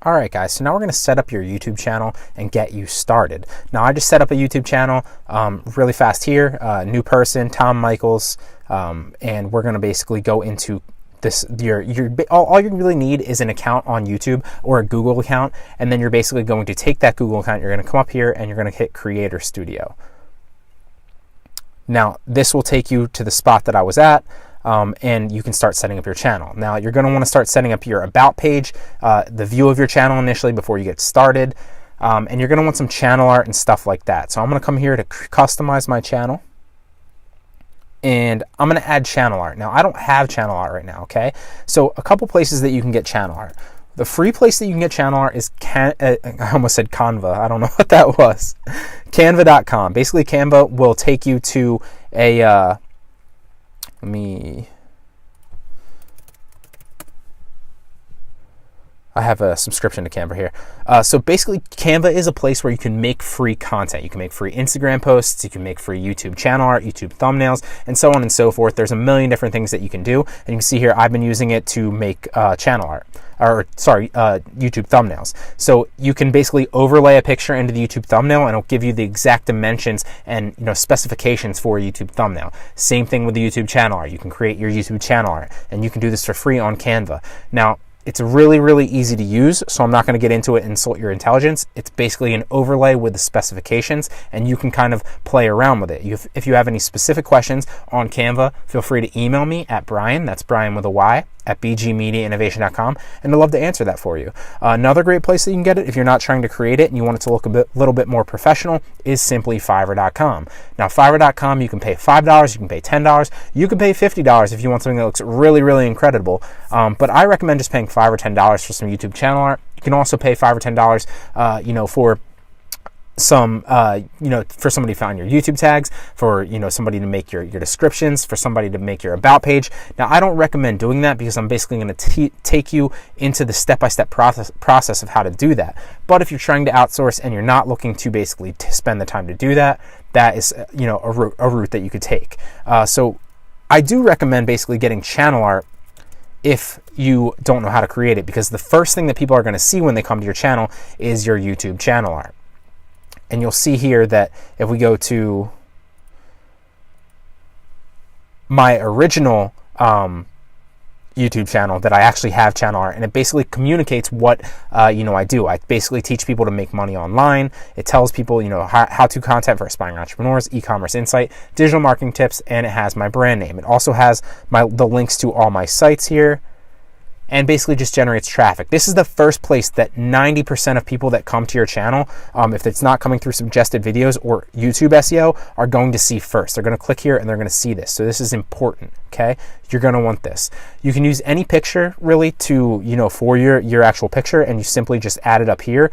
All right, guys, so now we're going to set up your YouTube channel and get you started. Now, I just set up a YouTube channel really fast here, new person, Tom Michaels, and we're going to basically go into this. All you really need is an account on YouTube or a Google account, and then you're basically going to take that Google account, you're going to come up here, and you're going to hit Creator Studio. Now, this will take you to the spot that I was at. And you can start setting up your channel. Now, you're going to want to start setting up your about page, the view of your channel initially before you get started, and you're going to want some channel art and stuff like that. So I'm going to come here to customize my channel, and I'm going to add channel art. Now, I don't have channel art right now, okay? So a couple places that you can get channel art. The free place that you can get channel art is, I almost said Canva. I don't know what that was. Canva.com. Basically, Canva will take you to a... I have a subscription to Canva here. So basically, Canva is a place where you can make free content. You can make free Instagram posts, you can make free YouTube channel art, YouTube thumbnails, and so on and so forth. There's a million different things that you can do. And you can see here, I've been using it to make channel art, YouTube thumbnails. So you can basically overlay a picture into the YouTube thumbnail, and it'll give you the exact dimensions and specifications for a YouTube thumbnail. Same thing with the YouTube channel art. You can create your YouTube channel art, and you can do this for free on Canva. Now, it's really, really easy to use, so I'm not going to get into it and insult your intelligence. It's basically an overlay with the specifications, and you can kind of play around with it. If you have any specific questions on Canva, feel free to email me at Brian, that's Brian with a Y, at bgmediainnovation.com, and I'd love to answer that for you. Another great place that you can get it, if you're not trying to create it and you want it to look a little bit more professional, is simply Fiverr.com. Now, Fiverr.com, you can pay $5, you can pay $10, you can pay $50 if you want something that looks really, really incredible. But I recommend just paying $5 or $10 for some YouTube channel art. You can also pay $5 or $10, for some, for somebody to find your YouTube tags, for, somebody to make your descriptions, for somebody to make your about page. Now, I don't recommend doing that because I'm basically going to take you into the step-by-step process of how to do that. But if you're trying to outsource and you're not looking to basically spend the time to do that, that is, a route that you could take. So I do recommend basically getting channel art if you don't know how to create it, because the first thing that people are going to see when they come to your channel is your YouTube channel art. And you'll see here that if we go to my original YouTube channel, that I actually have channel art, and it basically communicates what I do. I basically teach people to make money online. It tells people how-to content for aspiring entrepreneurs, e-commerce insight, digital marketing tips, and it has my brand name. It also has the links to all my sites here, and basically just generates traffic. This is the first place that 90% of people that come to your channel, if it's not coming through suggested videos or YouTube SEO, are going to see first. They're going to click here and they're going to see this. So this is important, okay? You're going to want this. You can use any picture really to, for your actual picture, and you simply just add it up here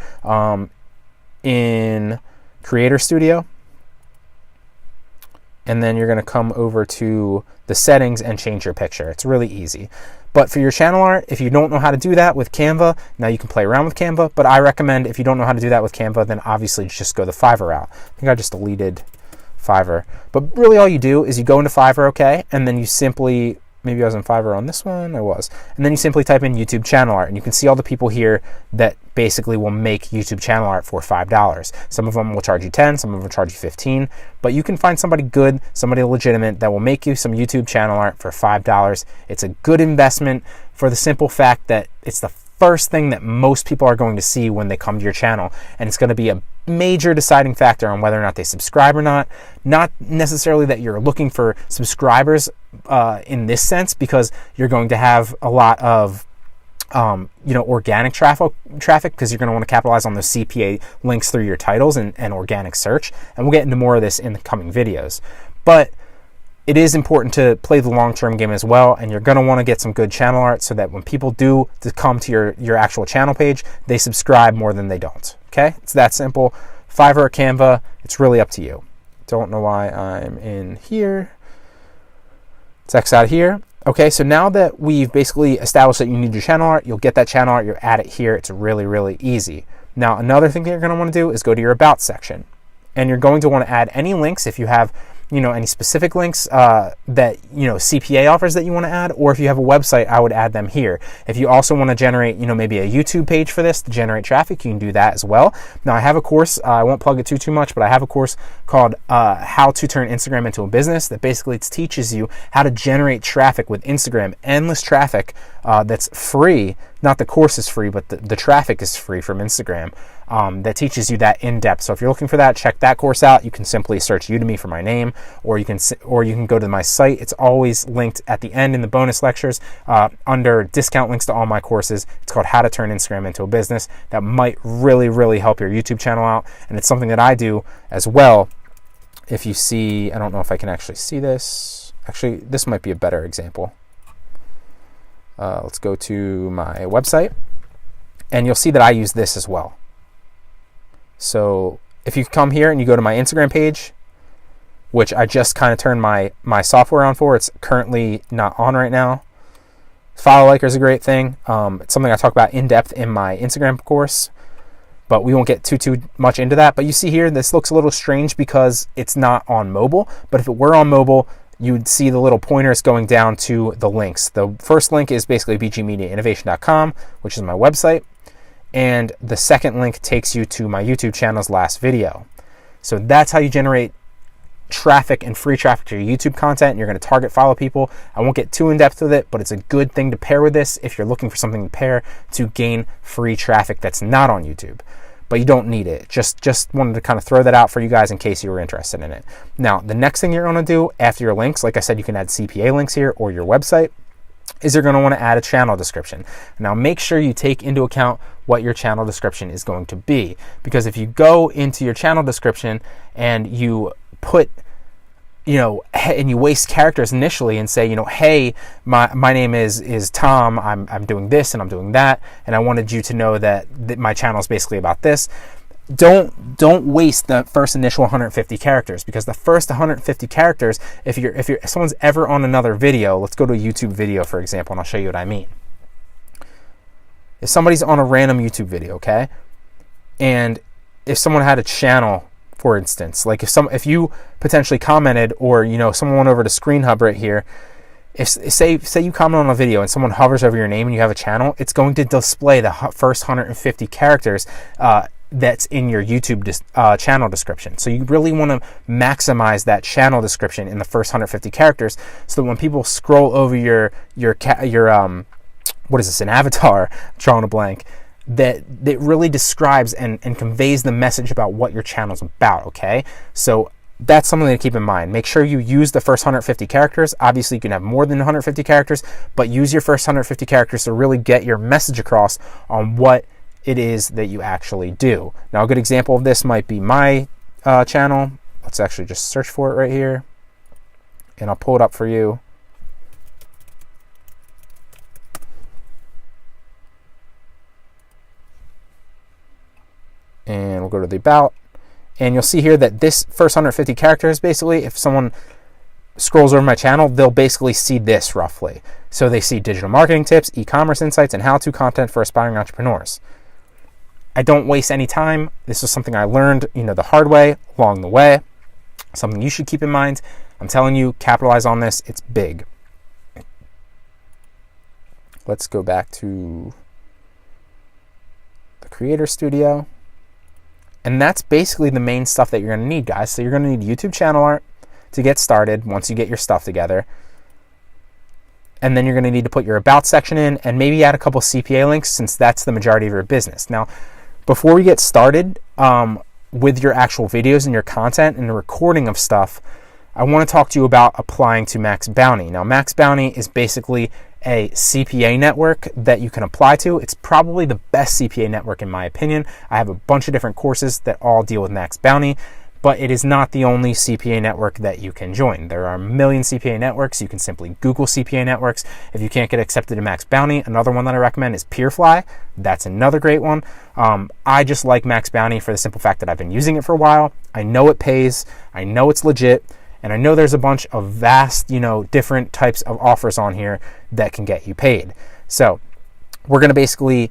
in Creator Studio. And then you're going to come over to the settings and change your picture. It's really easy. But for your channel art, if you don't know how to do that with Canva, now you can play around with Canva, but I recommend if you don't know how to do that with Canva, then obviously just go the Fiverr route. I think I just deleted Fiverr. But really all you do is you go into Fiverr, okay, and then you simply, maybe I was in Fiverr on this one, I was. And then you simply type in YouTube channel art, and you can see all the people here that basically will make YouTube channel art for $5. Some of them will charge you $10, some of them will charge you $15, but you can find somebody good, somebody legitimate that will make you some YouTube channel art for $5. It's a good investment for the simple fact that it's the first thing that most people are going to see when they come to your channel, and it's going to be a major deciding factor on whether or not they subscribe or not. Not necessarily that you're looking for subscribers in this sense, because you're going to have a lot of organic traffic, because you're going to want to capitalize on those CPA links through your titles and organic search. And we'll get into more of this in the coming videos. But it is important to play the long-term game as well, and you're going to want to get some good channel art so that when people do come to your actual channel page, they subscribe more than they don't. Okay? It's that simple. Fiverr or Canva, it's really up to you. Don't know why I'm in here. Let's X out of here. Okay, so now that we've basically established that you need your channel art, you'll get that channel art, you'll add it here. It's really, really easy. Now, another thing that you're going to want to do is go to your About section. And you're going to want to add any links if you have any specific links that, CPA offers that you want to add, or if you have a website, I would add them here. If you also want to generate, maybe a YouTube page for this to generate traffic, you can do that as well. Now, I have a course, I won't plug it too much, but I have a course called How to Turn Instagram into a Business that basically teaches you how to generate traffic with Instagram, endless traffic that's free. Not the course is free, but the traffic is free from Instagram. That teaches you that in depth. So if you're looking for that, check that course out. You can simply search Udemy for my name, or you can go to my site. It's always linked at the end in the bonus lectures under discount links to all my courses. It's called How to Turn Instagram into a Business. That might really help your YouTube channel out, and it's something that I do as well. If you see, I don't know if I can actually see this. Actually, this might be a better example. Let's go to my website, and you'll see that I use this as well. So if you come here and you go to my Instagram page, which I just kind of turned my software on for, it's currently not on right now. Follow liker is a great thing. It's something I talk about in depth in my Instagram course, but we won't get too much into that. But you see here, this looks a little strange because it's not on mobile, but if it were on mobile, you would see the little pointers going down to the links. The first link is basically bgmediainnovation.com, which is my website. And the second link takes you to my YouTube channel's last video. So that's how you generate traffic and free traffic to your YouTube content. You're going to target follow people. I won't get too in depth with it, but it's a good thing to pair with this if you're looking for something to pair to gain free traffic that's not on YouTube. But you don't need it. Just wanted to kind of throw that out for you guys in case you were interested in it. Now, the next thing you're going to do after your links, like I said, you can add CPA links here or your website, is you're going to want to add a channel description. Now, make sure you take into account what your channel description is going to be, because if you go into your channel description and you put, and you waste characters initially and say, hey, my name is Tom, I'm doing this and I'm doing that, and I wanted you to know that my channel is basically about this. Don't waste the first initial 150 characters, because the first 150 characters, if someone's ever on another video, let's go to a YouTube video, for example, and I'll show you what I mean. If somebody's on a random YouTube video, okay, and if someone had a channel, for instance, like if you potentially commented, or someone went over to Screen Hub right here, if say you comment on a video and someone hovers over your name and you have a channel, it's going to display the first 150 characters that's in your YouTube channel description. So you really want to maximize that channel description in the first 150 characters, so that when people scroll over your what is this, an avatar, drawing a blank, that really describes and conveys the message about what your channel's about, okay? So that's something to keep in mind. Make sure you use the first 150 characters. Obviously, you can have more than 150 characters, but use your first 150 characters to really get your message across on what it is that you actually do. Now, a good example of this might be my channel. Let's actually just search for it right here, and I'll pull it up for you. And we'll go to the about, and you'll see here that this first 150 characters, basically, if someone scrolls over my channel, they'll basically see this roughly. So they see digital marketing tips, e-commerce insights, and how-to content for aspiring entrepreneurs. I don't waste any time. This is something I learned, the hard way along the way. Something you should keep in mind. I'm telling you, capitalize on this. It's big. Let's go back to the Creator Studio. And that's basically the main stuff that you're going to need, guys. So you're going to need YouTube channel art to get started once you get your stuff together. And then you're going to need to put your about section in, and maybe add a couple CPA links, since that's the majority of your business. Now, before we get started with your actual videos and your content and the recording of stuff, I want to talk to you about applying to Max Bounty. Now, Max Bounty is basically a CPA network that you can apply to. It's probably the best CPA network in my opinion. I have a bunch of different courses that all deal with Max Bounty, but it is not the only CPA network that you can join. There are a million CPA networks. You can simply Google CPA networks. If you can't get accepted to Max Bounty, another one that I recommend is Peerfly. That's another great one. I just like Max Bounty for the simple fact that I've been using it for a while. I know it pays. I know it's legit. And I know there's a bunch of vast, different types of offers on here that can get you paid. So we're going to basically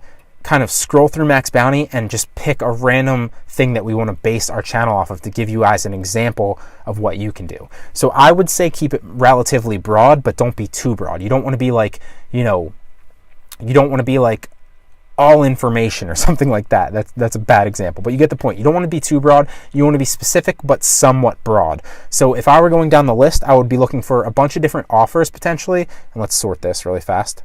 kind of scroll through Max Bounty and just pick a random thing that we want to base our channel off of to give you guys an example of what you can do. So I would say keep it relatively broad, but don't be too broad. You don't want to be like, you don't want to be like all information or something like that. That's a bad example, but you get the point. You don't want to be too broad. You want to be specific, but somewhat broad. So if I were going down the list, I would be looking for a bunch of different offers potentially. And let's sort this really fast.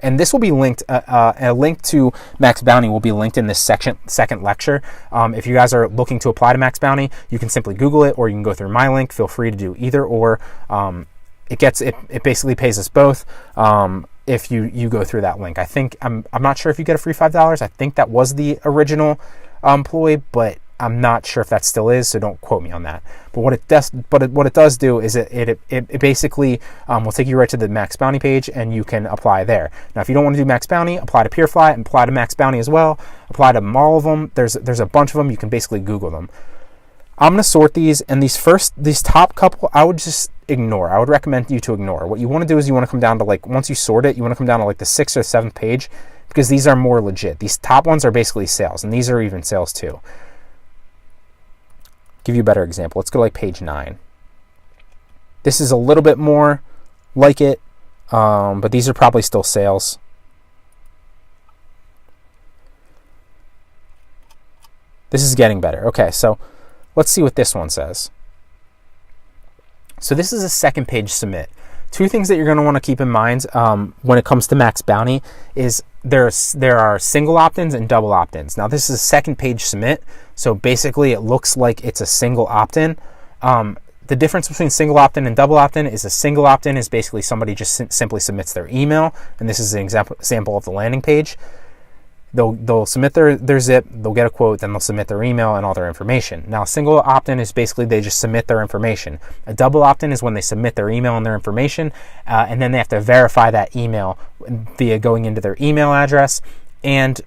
And this will be linked, a link to Max Bounty will be linked in this second lecture. If you guys are looking to apply to Max Bounty, you can simply Google it, or you can go through my link. Feel free to do either or. It basically pays us both if you go through that link. I think, I'm not sure if you get a free $5. I think that was the original ploy, but I'm not sure if that still is, so don't quote me on that. But what it does do is it basically will take you right to the Max Bounty page, and you can apply there. Now, if you don't want to do Max Bounty, apply to PeerFly and apply to Max Bounty as well. Apply to all of them. There's a bunch of them. You can basically Google them. I'm going to sort these, and these top couple, I would just ignore. I would recommend you to ignore. What you want to do is you want to come down to, like, once you sort it, you want to come down to like the 6th or 7th page, because these are more legit. These top ones are basically sales, and these are even sales too. Give you a better example. Let's go to like page 9. This is a little bit more like it, but these are probably still sales. This is getting better. Okay, so let's see what this one says. So this is a second page submit. Two things that you're going to want to keep in mind when it comes to Max Bounty is there are single opt-ins and double opt-ins. Now, this is a second page submit, so basically it looks like it's a single opt-in. The difference between single opt-in and double opt-in is a single opt-in is basically somebody just simply submits their email, and this is an example of the landing page. They'll submit their zip, they'll get a quote, then they'll submit their email and all their information. Now, a single opt-in is basically they just submit their information. A double opt-in is when they submit their email and their information, and then they have to verify that email via going into their email address and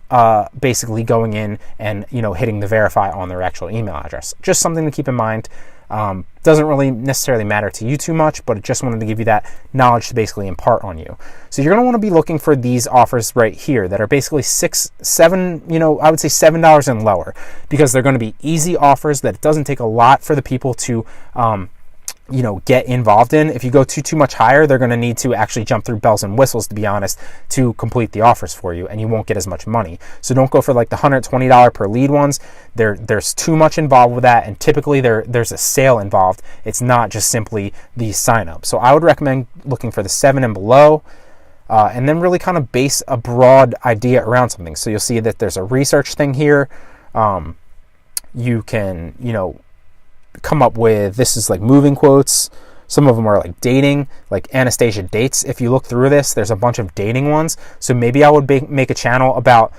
basically going in and hitting the verify on their actual email address. Just something to keep in mind. Doesn't really necessarily matter to you too much, but just wanted to give you that knowledge to basically impart on you. So you're going to want to be looking for these offers right here that are basically $7, I would say $7 and lower, because they're going to be easy offers that it doesn't take a lot for the people to get involved in. If you go too much higher, they're going to need to actually jump through bells and whistles, to be honest, to complete the offers for you, and you won't get as much money. So don't go for like the $120 per lead ones. There's too much involved with that, and typically there's a sale involved. It's not just simply the sign up. So I would recommend looking for the 7 and below, and then really kind of base a broad idea around something. So you'll see that there's a research thing here. You can, come up with, this is like moving quotes. Some of them are like dating, like Anastasia dates. If you look through this, there's a bunch of dating ones. So maybe I would make a channel about,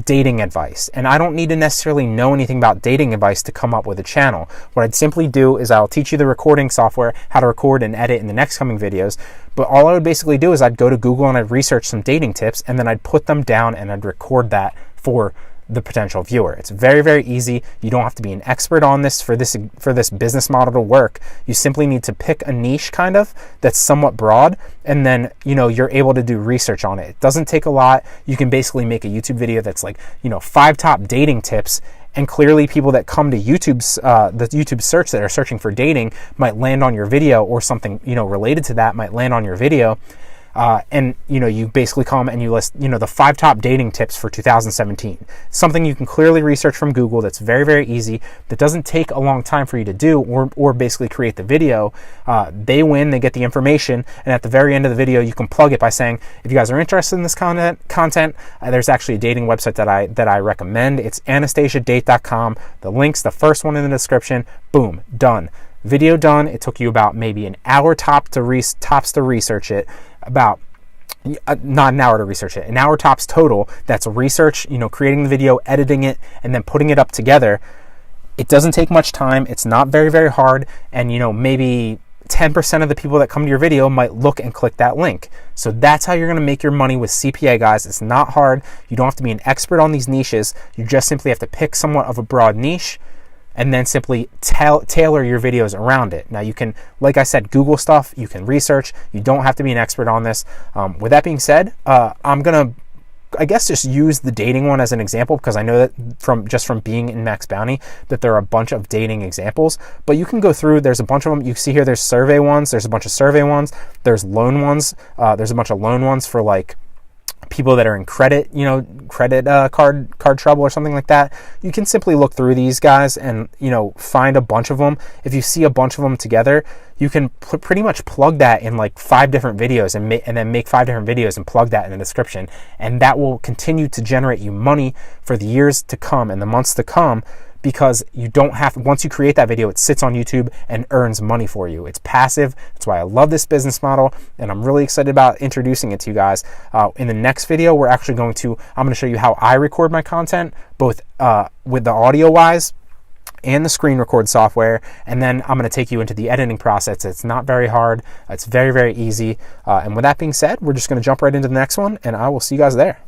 dating advice. And I don't need to necessarily know anything about dating advice to come up with a channel. What I'd simply do is I'll teach you the recording software, how to record and edit in the next coming videos. But all I would basically do is I'd go to Google and I'd research some dating tips, and then I'd put them down and I'd record that for the potential viewer. It's very, very easy. You don't have to be an expert on this for this business model to work. You simply need to pick a niche kind of that's somewhat broad, and then you're able to do research on it. It doesn't take a lot. You can basically make a YouTube video that's like 5 top dating tips, and clearly people that come to YouTube's the YouTube search that are searching for dating might land on your video, or something related to that might land on your video. And you basically come and you list the 5 top dating tips for 2017. Something you can clearly research from Google. That's very, very easy. That doesn't take a long time for you to do, or basically create the video. They win, they get the information, and at the very end of the video you can plug it by saying, if you guys are interested in this content, there's actually a dating website that I recommend. It's anastasiadate.com. The link's the first one in the description. Boom, done. Video done. It took you about maybe an hour tops to research it. About not an hour to research it, an hour tops total. That's research, creating the video, editing it, and then putting it up together. It doesn't take much time. It's not very, very hard. And maybe 10% of the people that come to your video might look and click that link. So that's how you're going to make your money with CPA, guys. It's not hard. You don't have to be an expert on these niches. You just simply have to pick somewhat of a broad niche, and then simply tailor your videos around it. Now you can, like I said, Google stuff, you can research. You don't have to be an expert on this. With that being said, I'm going to I guess just use the dating one as an example, because I know that from being in Max Bounty that there are a bunch of dating examples, but you can go through, there's a bunch of them. You see here, there's survey ones, there's a bunch of survey ones, there's loan ones, there's a bunch of loan ones for like people that are in credit, credit card trouble or something like that. You can simply look through these guys and, find a bunch of them. If you see a bunch of them together, you can pretty much plug that in like 5 different videos and then make 5 different videos and plug that in the description. And that will continue to generate you money for the years to come and the months to come, because you don't have, once you create that video, it sits on YouTube and earns money for you. It's passive. That's why I love this business model, and I'm really excited about introducing it to you guys. In the next video, I'm going to show you how I record my content, both with the audio wise and the screen record software, and then I'm going to take you into the editing process. It's not very hard. It's very, very easy. And with that being said, we're just going to jump right into the next one, and I will see you guys there.